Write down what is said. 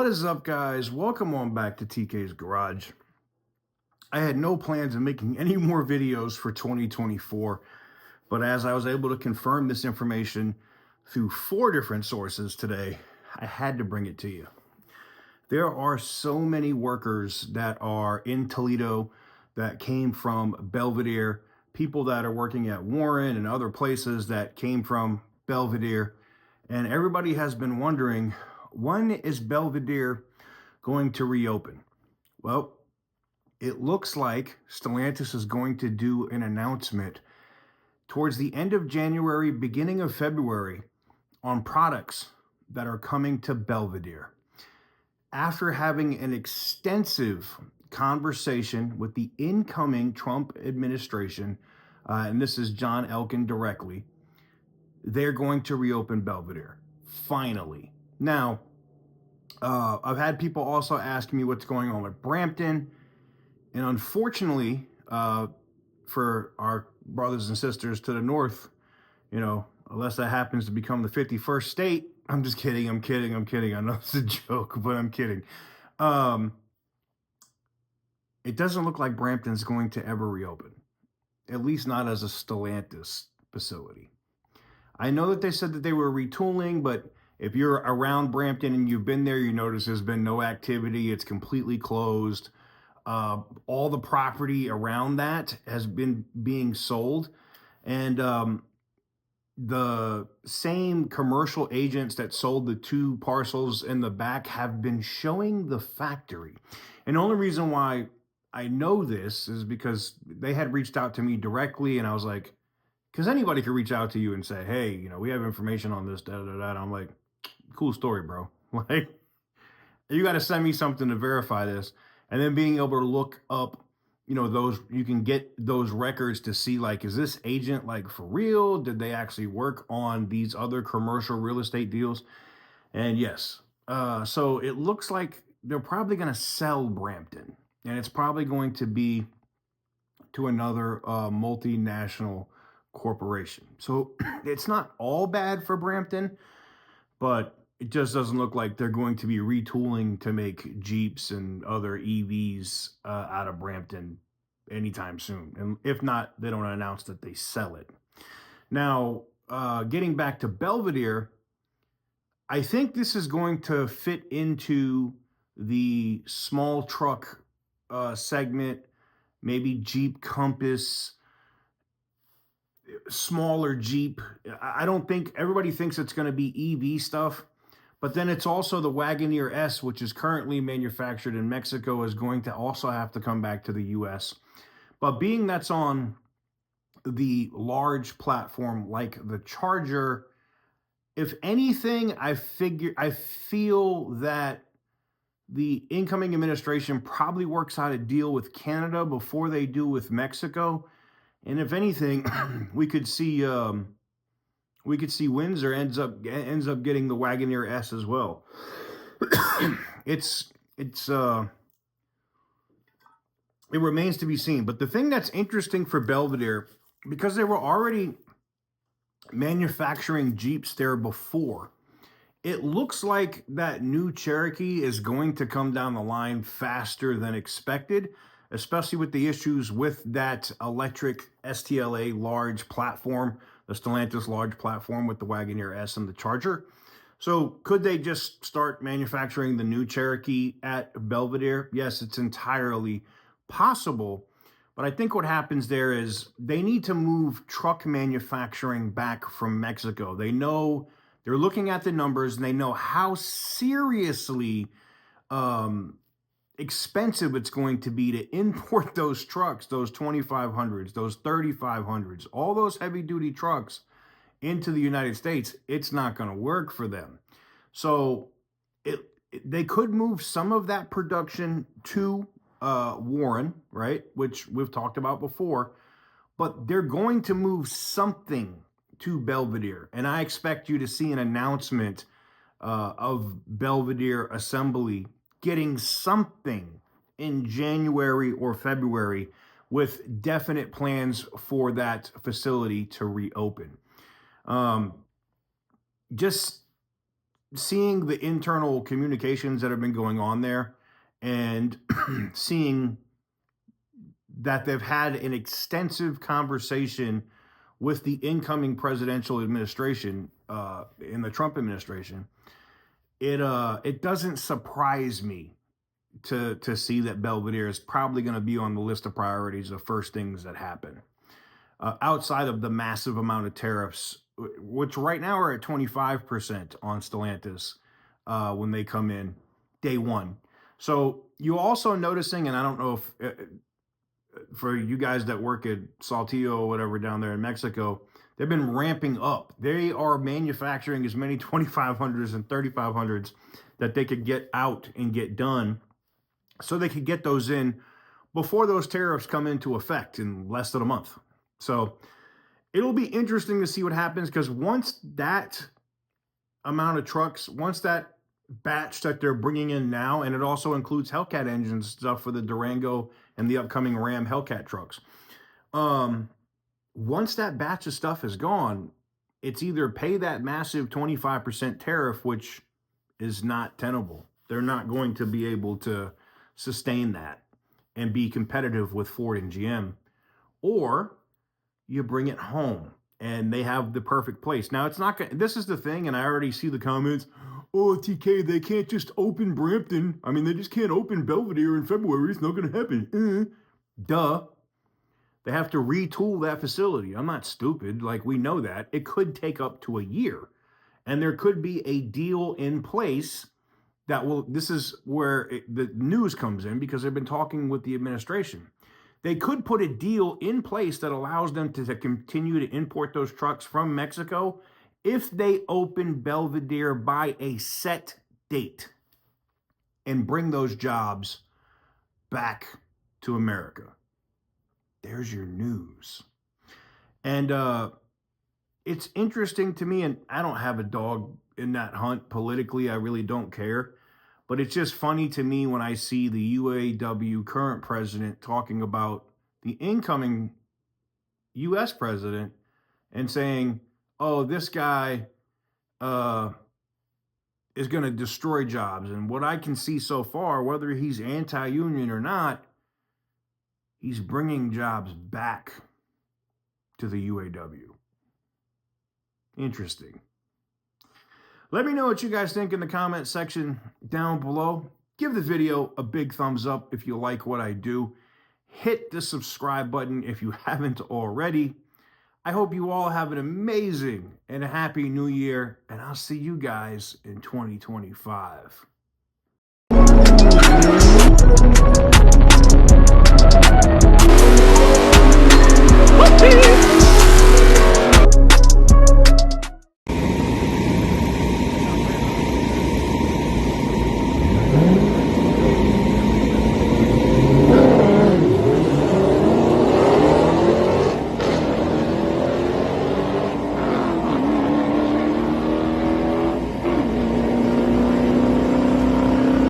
What is up, guys? Welcome on back to TK's Garage. I had no plans of making any more videos for 2024, but as I was able to confirm this information through 4 different sources today, I had to bring it to you. There are so many workers that are in Toledo that came from Belvidere, people that are working at Warren and other places that came from Belvidere, and everybody has been wondering, when is Belvidere going to reopen? Well, it looks like Stellantis is going to do an announcement towards the end of January, beginning of February, on products that are coming to Belvidere. After having an extensive conversation with the incoming Trump administration, and this is John Elkin directly, they're going to reopen Belvidere, finally. Now, I've had people also ask me what's going on with Brampton, and unfortunately, for our brothers and sisters to the north, unless that happens to become the 51st state, I'm just kidding. I'm kidding. I know it's a joke, but I'm kidding. It doesn't look like Brampton's going to ever reopen, at least not as a Stellantis facility. I know that they said that they were retooling, but if you're around Brampton and you've been there, you notice there's been no activity. It's completely closed. All the property around that has been being sold. And the same commercial agents that sold the 2 parcels in the back have been showing the factory. And the only reason why I know this is because they had reached out to me directly, and I was like, because anybody could reach out to you and say, hey, we have information on this, da-da-da. I'm like, cool story, bro. Like, you got to send me something to verify this. And then being able to look up, those, you can get those records to see, like, is this agent, like, for real? Did they actually work on these other commercial real estate deals? And yes. So it looks like they're probably going to sell Brampton. And it's probably going to be to another multinational corporation. So it's not all bad for Brampton, but it just doesn't look like they're going to be retooling to make Jeeps and other EVs out of Brampton anytime soon. And if not, they don't announce that they sell it. Now, getting back to Belvidere, I think this is going to fit into the small truck segment, maybe Jeep Compass, smaller Jeep. I don't think everybody thinks it's going to be EV stuff, but then it's also the Wagoneer S, which is currently manufactured in Mexico, is going to also have to come back to the US. But being that's on the large platform like the Charger, if anything, I feel that the incoming administration probably works out a deal with Canada before they do with Mexico. And if anything, we could see Windsor ends up getting the Wagoneer S as well. It remains to be seen. But the thing that's interesting for Belvidere, because they were already manufacturing Jeeps there before, it looks like that new Cherokee is going to come down the line faster than expected, especially with the issues with that electric STLA large platform, the Stellantis large platform with the Wagoneer S and the Charger. So could they just start manufacturing the new Cherokee at Belvidere? Yes, it's entirely possible. But I think what happens there is they need to move truck manufacturing back from Mexico. They know, they're looking at the numbers, and they know how seriously expensive it's going to be to import those trucks, those 2500s, those 3500s, all those heavy duty trucks into the United States. It's not going to work for them. So they could move some of that production to Warren, right, which we've talked about before, but they're going to move something to Belvidere. And I expect you to see an announcement of Belvidere Assembly getting something in January or February with definite plans for that facility to reopen. Just seeing the internal communications that have been going on there and seeing that they've had an extensive conversation with the incoming presidential administration in the Trump administration, it doesn't surprise me to see that Belvidere is probably going to be on the list of priorities of first things that happen. Outside of the massive amount of tariffs, which right now are at 25% on Stellantis when they come in day one. So you also noticing, and I don't know if for you guys that work at Saltillo or whatever down there in Mexico, they've been ramping up. They are manufacturing as many 2500s and 3500s that they could get out and get done so they could get those in before those tariffs come into effect in less than a month. So it'll be interesting to see what happens, because once that amount of trucks, once that batch that they're bringing in now, and it also includes Hellcat engines stuff for the Durango and the upcoming Ram Hellcat trucks. Once that batch of stuff is gone, it's either pay that massive 25% tariff, which is not tenable. They're not going to be able to sustain that and be competitive with Ford and GM, or you bring it home and they have the perfect place. Now, it's not gonna, this is the thing, and I already see the comments, oh, TK, they can't just open Brampton. I mean, they just can't open Belvidere in February. It's not going to happen. Duh. They have to retool that facility. I'm not stupid. Like, we know that. It could take up to a year. And there could be a deal in place that will, this is where the news comes in, because they've been talking with the administration. They could put a deal in place that allows them to continue to import those trucks from Mexico if they open Belvidere by a set date and bring those jobs back to America. There's your news. And it's interesting to me, and I don't have a dog in that hunt politically. I really don't care. But it's just funny to me when I see the UAW current president talking about the incoming U.S. president and saying, oh, this guy is going to destroy jobs. And what I can see so far, whether he's anti-union or not, he's bringing jobs back to the UAW. Interesting. Let me know what you guys think in the comment section down below. Give the video a big thumbs up if you like what I do. Hit the subscribe button if you haven't already. I hope you all have an amazing and a happy new year, and I'll see you guys in 2025.